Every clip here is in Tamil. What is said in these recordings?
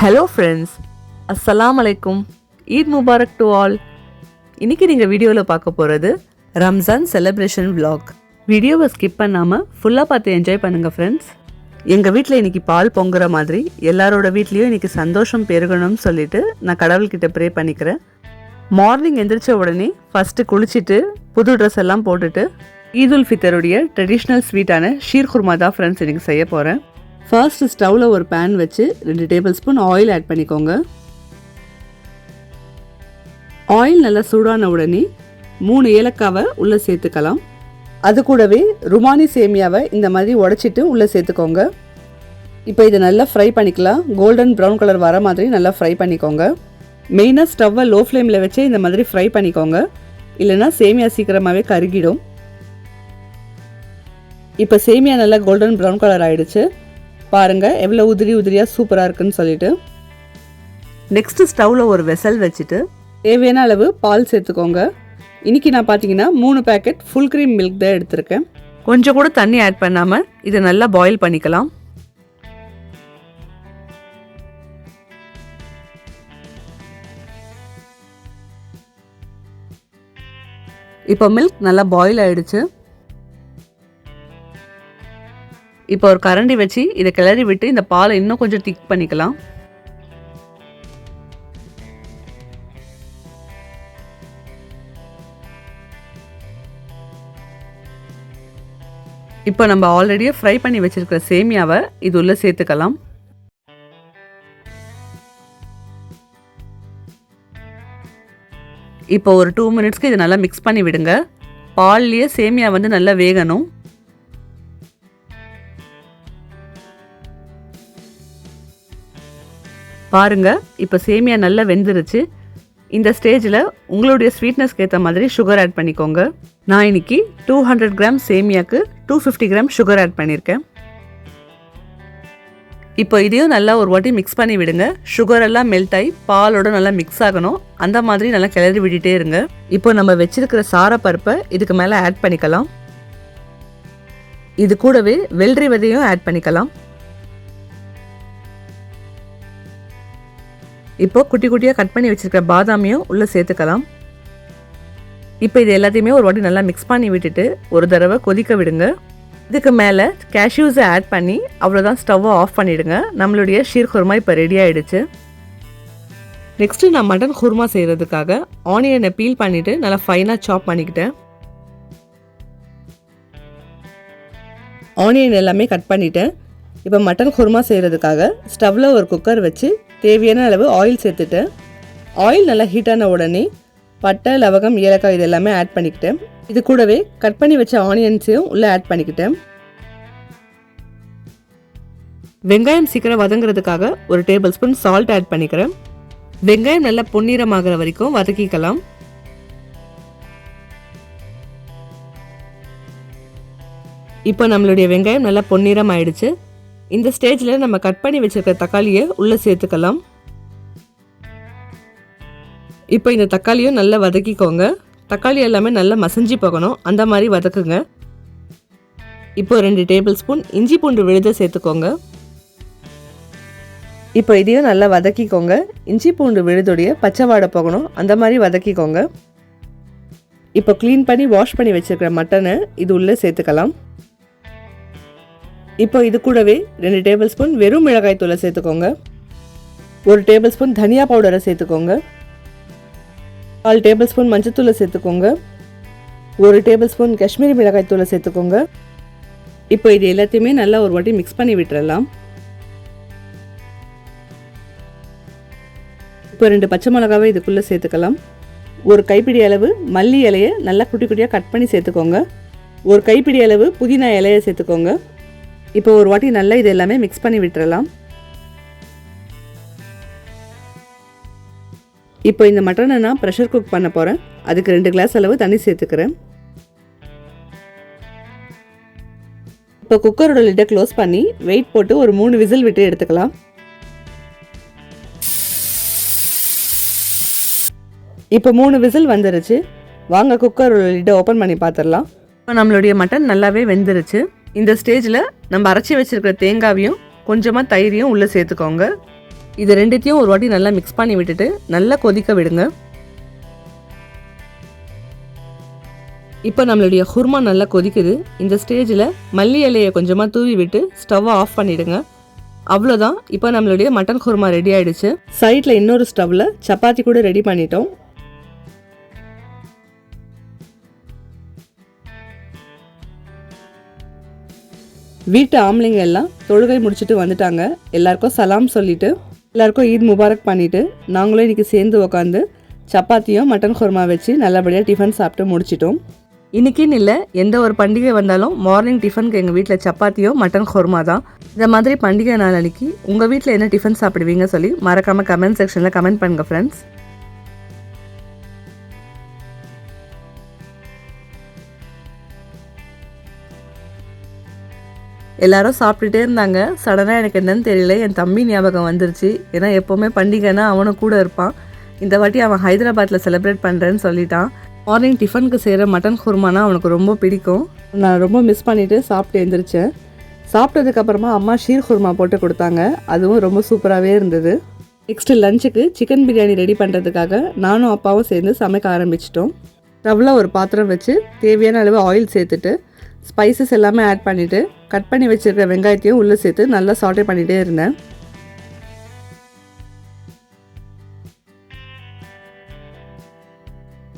ஹலோ ஃப்ரெண்ட்ஸ், அஸ்ஸலாமு அலைக்கும். Eid Mubarak to all. இன்றைக்கி நீங்கள் வீடியோவில் பார்க்க போகிறது ரம்ஜான் செலிப்ரேஷன் vlog. வீடியோவை ஸ்கிப் பண்ணாமல் ஃபுல்லாக பார்த்து என்ஜாய் பண்ணுங்கள் ஃப்ரெண்ட்ஸ். எங்கள் வீட்டில் இன்றைக்கி பால் பொங்குற மாதிரி எல்லாரோட வீட்லேயும் இன்றைக்கி சந்தோஷம் பெருகணும்னு சொல்லிட்டு நான் கடவுள்கிட்ட ப்ரே பண்ணிக்கிறேன். மார்னிங் எந்திரிச்ச உடனே ஃபஸ்ட்டு குளிச்சுட்டு புது ட்ரெஸ் எல்லாம் போட்டுட்டு ஈதுல் ஃபித்தருடைய ட்ரெடிஷ்னல் ஸ்வீட்டான ஷீர் குர்மா தான் ஃப்ரெண்ட்ஸ் இன்றைக்கி செய்ய போகிறேன். ஃபர்ஸ்ட் ஸ்டவ்வில் ஒரு பேன் வச்சு 2 டேபிள் ஸ்பூன் ஆயில் ஆட் பண்ணிக்கோங்க. ஆயில் நல்லா சூடான உடனே 3 ஏலக்காவை உள்ளே சேர்த்துக்கலாம். அது கூடவே ருமானி சேமியாவை இந்த மாதிரி உடச்சிட்டு உள்ளே சேர்த்துக்கோங்க. இப்போ இதை நல்லா ஃப்ரை பண்ணிக்கலாம். கோல்டன் ப்ரௌன் கலர் வர மாதிரி நல்லா ஃப்ரை பண்ணிக்கோங்க. மெயினாக ஸ்டவ்வை லோ ஃப்ளேமில் வச்சு இந்த மாதிரி ஃப்ரை பண்ணிக்கோங்க, இல்லைனா சேமியா சீக்கிரமாகவே கருகிடும். இப்போ சேமியா நல்லா கோல்டன் ப்ரௌன் கலர் ஆகிடுச்சு. பாருங்கள் எவ்வளோ உதிரியாக சூப்பராக இருக்குன்னு சொல்லிட்டு. நெக்ஸ்ட்டு ஸ்டவ்வில் ஒரு வெசல் வச்சுட்டு தேவையான அளவு பால் சேர்த்துக்கோங்க. இன்றைக்கி நான் பார்த்தீங்கன்னா 3 பேக்கெட் ஃபுல் க்ரீம் மில்க் தான் எடுத்திருக்கேன். கொஞ்சம் கூட தண்ணி ஆட் பண்ணாமல் இதை நல்லா பாயில் பண்ணிக்கலாம். இப்போ மில்க் நல்லா பாயில் ஆகிடுச்சு. இப்போ ஒரு கரண்டி வச்சு இதை கிளறி விட்டு இந்த பாலை இன்னும் கொஞ்சம் திக் பண்ணிக்கலாம். இப்போ நம்ம ஆல்ரெடியே ஃப்ரை பண்ணி வச்சிருக்கிற சேமியாவை இது உள்ள சேர்த்துக்கலாம். இப்போ ஒரு 2 மினிட்ஸ்க்கு இதை நல்லா மிக்ஸ் பண்ணி விடுங்க. பால்லையே சேமியா வந்து நல்லா வேகணும். பாருங்க, இப்போ சேமியா நல்லா வெந்துருச்சு. இந்த ஸ்டேஜில் உங்களுடைய ஸ்வீட்னஸ்க்கு ஏற்ற மாதிரி சுகர் ஆட் பண்ணிக்கோங்க. நான் இன்னைக்கு 200 கிராம் சேமியாவுக்கு 250 கிராம் சுகர் ஆட் பண்ணியிருக்கேன். இப்போ இதையும் நல்லா ஒரு வாட்டி மிக்ஸ் பண்ணி விடுங்க. சுகர் எல்லாம் மெல்ட் ஆகி பாலோட நல்லா மிக்ஸ் ஆகணும். அந்த மாதிரி நல்லா கிளறி விட்டுட்டே இருங்க. இப்போ நம்ம வச்சிருக்கிற சாரப்பருப்பை இதுக்கு மேலே ஆட் பண்ணிக்கலாம். இது கூடவே வெள்ளரி விதையும் ஆட் பண்ணிக்கலாம். இப்போ குட்டி குட்டியாக கட் பண்ணி வச்சிருக்கிற பாதாமியும் உள்ளே சேர்த்துக்கலாம். இப்போ இது எல்லாத்தையுமே ஒரு வாட்டி நல்லா மிக்ஸ் பண்ணி விட்டுட்டு ஒரு தடவை கொதிக்க விடுங்க. இதுக்கு மேலே கேஷ்யூஸை ஆட் பண்ணி அவ்வளோதான், ஸ்டவ்வை ஆஃப் பண்ணிவிடுங்க. நம்மளுடைய ஷீர் குர்மா இப்போ ரெடி ஆகிடுச்சு. நெக்ஸ்ட்டு நான் மட்டன் குர்மா செய்கிறதுக்காக ஆனியனை பீல் பண்ணிவிட்டு நல்லா ஃபைனாக சாப் பண்ணிக்கிட்டேன். ஆனியன் எல்லாமே கட் பண்ணிவிட்டேன். இப்போ மட்டன் குர்மா செய்கிறதுக்காக ஸ்டவ்வில் ஒரு குக்கர் வச்சு தேவையான அளவு ஆயில் சேர்த்துட்டேன். ஆயில் நல்லா ஹீட்டான உடனே பட்டை, லவங்கம், ஏலக்காய் இது எல்லாமே ஆட் பண்ணிக்கிட்டேன். இது கூடவே கட் பண்ணி வச்ச ஆனியன்ஸையும் உள்ளே ஆட் பண்ணிக்கிட்டேன். வெங்காயம் சீக்கிரம் வதங்குறதுக்காக ஒரு டேபிள் ஸ்பூன் சால்ட் ஆட் பண்ணிக்கிறேன். வெங்காயம் நல்லா பொன்னிறமாகிற வரைக்கும் வதக்கிக்கலாம். இப்போ நம்மளுடைய வெங்காயம் நல்லா பொன்னிறம் ஆயிடுச்சு. இந்த ஸ்டேஜில் நம்ம கட் பண்ணி வச்சிருக்கிற தக்காளியை உள்ளே சேர்த்துக்கலாம். இப்போ இந்த தக்காளியும் நல்லா வதக்கிக்கோங்க. தக்காளி எல்லாமே நல்லா மசிஞ்சு போகணும், அந்த மாதிரி வதக்குங்க. இப்போ 2 டேபிள் ஸ்பூன் இஞ்சி பூண்டு விழுத சேர்த்துக்கோங்க. இப்போ இதையும் நல்லா வதக்கிக்கோங்க. இஞ்சி பூண்டு விழுதுடைய பச்சை வாடை போகணும், அந்த மாதிரி வதக்கிக்கோங்க. இப்போ க்ளீன் பண்ணி வாஷ் பண்ணி வச்சிருக்கிற மட்டனை இது உள்ளே சேர்த்துக்கலாம். இப்போ இது கூடவே 2 டேபிள் ஸ்பூன் வெறும் மிளகாய் தூளை சேர்த்துக்கோங்க. 1 டேபிள் ஸ்பூன் தனியா பவுடரை சேர்த்துக்கோங்க. 4 டேபிள் ஸ்பூன் மஞ்சத்தூளை சேர்த்துக்கோங்க. 1 டேபிள் ஸ்பூன் காஷ்மீரி மிளகாய் தூளை சேர்த்துக்கோங்க. இப்போ இது எல்லாத்தையுமே நல்லா ஒரு வாட்டி மிக்ஸ் பண்ணி விட்டுறலாம். இப்போ 2 பச்சை மிளகாவை இதுக்குள்ளே சேர்த்துக்கலாம். 1 கைப்பிடி அளவு மல்லி இலையை நல்லா குட்டி குட்டியாக கட் பண்ணி சேர்த்துக்கோங்க. 1 கைப்பிடி அளவு புதினா இலையை சேர்த்துக்கோங்க. இப்போ ஒரு வாட்டி நல்லா இது எல்லாமே மிக்ஸ் பண்ணி விட்டுறலாம். இப்போ இந்த மட்டனை நான் ப்ரெஷர் குக் பண்ண போகிறேன். அதுக்கு 2 கிளாஸ் அளவு தண்ணி சேர்த்துக்கிறேன். இப்போ குக்கரோட லிட்டை க்ளோஸ் பண்ணி வெயிட் போட்டு ஒரு 3 விசில் விட்டு எடுத்துக்கலாம். இப்போ 3 விசில் வந்துருச்சு. வாங்க குக்கரோட லிட்டை ஓப்பன் பண்ணி பார்த்துடலாம். இப்போ நம்மளுடைய மட்டன் நல்லாவே வெந்துருச்சு. இந்த ஸ்டேஜில் நம்ம அரைச்சி வச்சிருக்கிற தேங்காவையும் கொஞ்சமாக தயிரையும் உள்ளே சேர்த்துக்கோங்க. இது ரெண்டுத்தையும் ஒரு வாட்டி நல்லா மிக்ஸ் பண்ணி விட்டுட்டு நல்லா கொதிக்க விடுங்க. இப்போ நம்மளுடைய குருமா நல்லா கொதிக்குது. இந்த ஸ்டேஜில் மல்லி இலையை கொஞ்சமாக தூவி விட்டு ஸ்டவ்வை ஆஃப் பண்ணிவிடுங்க. அவ்வளோதான், இப்போ நம்மளுடைய மட்டன் குருமா ரெடி ஆகிடுச்சு. சைடில் இன்னொரு ஸ்டவ்வில் சப்பாத்தி கூட ரெடி பண்ணிட்டோம். வீட்டு ஆம்பளைங்க எல்லாம் தொழுகை முடிச்சுட்டு வந்துட்டாங்க. எல்லாருக்கும் சலாம் சொல்லிவிட்டு எல்லாருக்கும் ஈத் முபாரக் பண்ணிவிட்டு நாங்களும் இன்றைக்கி சேர்ந்து உட்காந்து சப்பாத்தியும் மட்டன் குருமா வச்சு நல்லபடியாக டிஃபன் சாப்பிட்டு முடிச்சிட்டோம். இன்றைக்கின்னு இல்லை, எந்த ஒரு பண்டிகை வந்தாலும் மார்னிங் டிஃபனுக்கு எங்கள் வீட்டில் சப்பாத்தியும் மட்டன் குருமா தான். இந்த மாதிரி பண்டிகை நாள் அன்றைக்கி உங்கள் வீட்டில் என்ன டிஃபன் சாப்பிடுவீங்க சொல்லி மறக்காமல் கமெண்ட் செக்ஷனில் கமெண்ட் பண்ணுங்கள் ஃப்ரெண்ட்ஸ். எல்லாரும் சாப்பிட்டுட்டே இருந்தாங்க. சடனாக எனக்கு என்னன்னு தெரியல, என் தம்பி ஞாபகம் வந்துருச்சு. ஏன்னா எப்போவுமே பண்டிகைனா அவனும் கூட இருப்பான். இந்த வாட்டி அவன் ஹைதராபாத்தில் செலிப்ரேட் பண்ணுறேன்னு சொல்லிட்டான். மார்னிங் டிஃபனுக்கு செய்கிற மட்டன் குருமானா அவனுக்கு ரொம்ப பிடிக்கும். நான் ரொம்ப மிஸ் பண்ணிவிட்டு சாப்பிட்டு எழுந்திரிச்சேன். சாப்பிட்டதுக்கப்புறமா அம்மா ஷீர் குருமா போட்டு கொடுத்தாங்க. அதுவும் ரொம்ப சூப்பராகவே இருந்தது. நெக்ஸ்ட்டு லஞ்சுக்கு சிக்கன் பிரியாணி ரெடி பண்ணுறதுக்காக நானும் அப்பாவும் சேர்ந்து சமைக்க ஆரம்பிச்சிட்டோம். ஸ்டவ்வில் ஒரு பாத்திரம் வச்சு தேவையான அளவு ஆயில் சேர்த்துட்டு ஸ்பைசஸ் எல்லாமே ஆட் பண்ணிவிட்டு கட் பண்ணி வச்சுருக்கிற வெங்காயத்தையும் உள்ளே சேர்த்து நல்லா சாட்டே பண்ணிகிட்டே இருந்தேன்.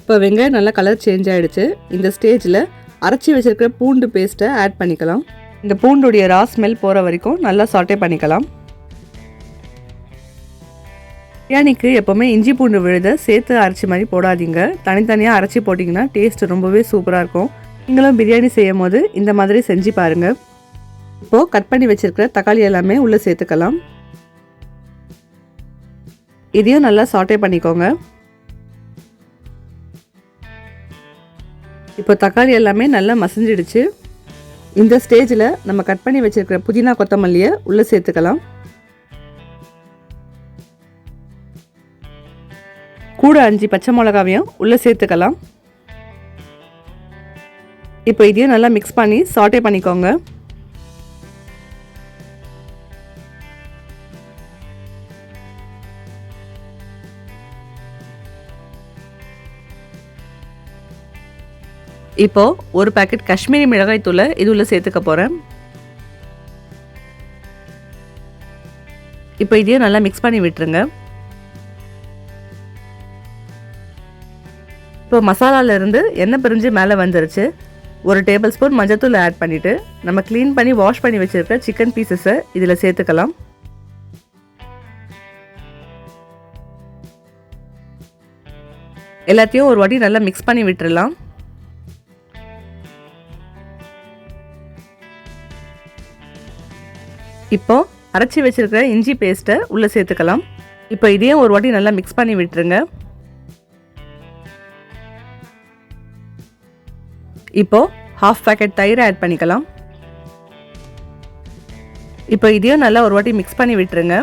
இப்போ வெங்காயம் நல்லா கலர் சேஞ்ச் ஆகிடுச்சு. இந்த ஸ்டேஜில் அரைச்சி வச்சுருக்கிற பூண்டு பேஸ்ட்டை ஆட் பண்ணிக்கலாம். இந்த பூண்டுடைய ரா ஸ்மெல் போகிற வரைக்கும் நல்லா சாட்டே பண்ணிக்கலாம். பிரியாணிக்கு எப்போவுமே இஞ்சி பூண்டு விழுத சேர்த்து அரைச்சி மாதிரி போடாதீங்க. தனித்தனியாக அரைச்சி போட்டிங்கன்னா டேஸ்ட் ரொம்பவே சூப்பராக இருக்கும். நீங்களும் பிரியாணி செய்யும் போது இந்த மாதிரி செஞ்சு பாருங்கள். இப்போது கட் பண்ணி வச்சுருக்கிற தக்காளி எல்லாமே உள்ளே சேர்த்துக்கலாம். இதையும் நல்லா சாட்டே பண்ணிக்கோங்க. இப்போ தக்காளி எல்லாமே நல்லா மசிஞ்சிடுச்சு. இந்த ஸ்டேஜில் நம்ம கட் பண்ணி வச்சுருக்கிற புதினா கொத்தமல்லியை உள்ளே சேர்த்துக்கலாம். கூட 5 பச்சை மிளகாவையும் உள்ளே சேர்த்துக்கலாம். இப்போ இதையும் நல்லா மிக்ஸ் பண்ணி சாட்டே பண்ணிக்கோங்க. இப்போ ஒரு பாக்கெட் காஷ்மீரி மிளகாய் தூளை இது உள்ள சேர்த்துக்க போகிறேன். இப்போ இதையும் நல்லா மிக்ஸ் பண்ணி விட்டுருங்க. இப்போ மசாலாவிலேருந்து எண்ணெய் பிரிஞ்சு மேலே வந்துருச்சு. ஒரு டேபிள் ஸ்பூன் மஞ்சத்தூள் ஆட் பண்ணிவிட்டு நம்ம க்ளீன் பண்ணி வாஷ் பண்ணி வச்சுருக்க சிக்கன் பீசஸை இதில் சேர்த்துக்கலாம். எல்லாத்தையும் ஒரு வாட்டி நல்லா மிக்ஸ் பண்ணி விட்டுடலாம். இப்போ அரைச்சி வச்சுருக்கிற இஞ்சி பேஸ்ட்டை உள்ளே சேர்த்துக்கலாம். இப்போ இதையும் ஒரு வாட்டி நல்லா மிக்ஸ் பண்ணி விட்டுருங்க. இப்போ 1/2 பாக்கெட் தயிர் ஆட் பண்ணிக்கலாம். இப்போ இதையும் நல்லா ஒரு வாட்டி மிக்ஸ் பண்ணி விட்டுருங்க.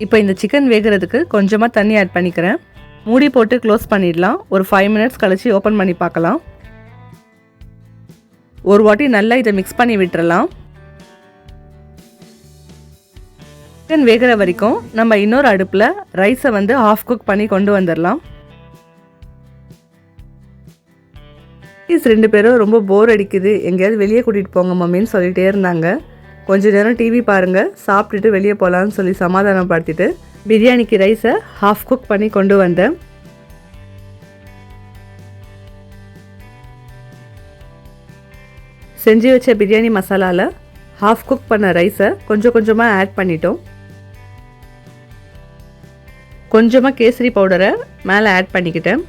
இப்போ இந்த சிக்கன் வேகிறதுக்கு கொஞ்சமாக தண்ணி ஆட் பண்ணிக்கிறேன். மூடி போட்டு க்ளோஸ் பண்ணிடலாம். ஒரு 5 மினிட்ஸ் கழிச்சு ஓப்பன் பண்ணி பார்க்கலாம். ஒரு வாட்டி நல்லா இதை மிக்ஸ் பண்ணி விட்டுறலாம். சிக்கன் வேகிற வரைக்கும் நம்ம இன்னொரு அடுப்பில் ரைஸை வந்து ஹாஃப் குக் பண்ணி கொண்டு வந்துடலாம். 2 பேரும் ரொம்ப போர் அடிக்குது, எங்கேயாவது வெளியே கூட்டிகிட்டு போங்க மம்மின்னு சொல்லிகிட்டே இருந்தாங்க. கொஞ்ச நேரம் டிவி பாருங்கள், சாப்பிட்டுட்டு வெளியே போகலான்னு சொல்லி சமாதானப்படுத்திட்டு பிரியாணிக்கு ரைஸை ஹாஃப் குக் பண்ணி கொண்டு வந்தேன். செஞ்சு வச்ச பிரியாணி மசாலாவில் ஹாஃப் குக் பண்ண ரைஸை கொஞ்சம் கொஞ்சமாக ஆட் பண்ணிட்டோம். கொஞ்சமாக கேசரி பவுடரை மேலே ஆட் பண்ணிக்கிட்டேன்.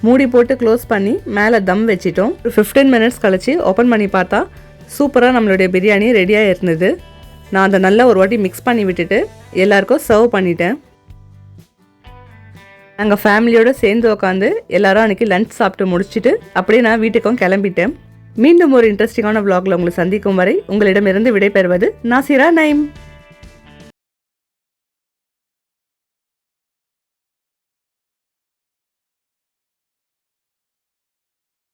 மூடி போட்டு க்ளோஸ் பண்ணி மேலே தம் வச்சிட்டோம். ஒரு 15 மினிட்ஸ் கழிச்சு ஓப்பன் பண்ணி பார்த்தா சூப்பராக நம்மளுடைய பிரியாணி ரெடியாக இருந்தது. நான் அதை நல்லா ஒரு வாட்டி மிக்ஸ் பண்ணி விட்டுட்டு எல்லாருக்கும் சர்வ் பண்ணிட்டேன். நாங்கள் ஃபேமிலியோடு சேர்ந்து உட்காந்து எல்லாரும் அன்றைக்கி லஞ்ச் சாப்பிட்டு முடிச்சுட்டு அப்படியே நான் வீட்டுக்கும் கிளம்பிட்டேன். மீண்டும் ஒரு இன்ட்ரெஸ்டிங்கான vlogல உங்களை சந்திக்கும் வரை உங்களிடமிருந்து விடைபெறுவது நாசிரா நைம்.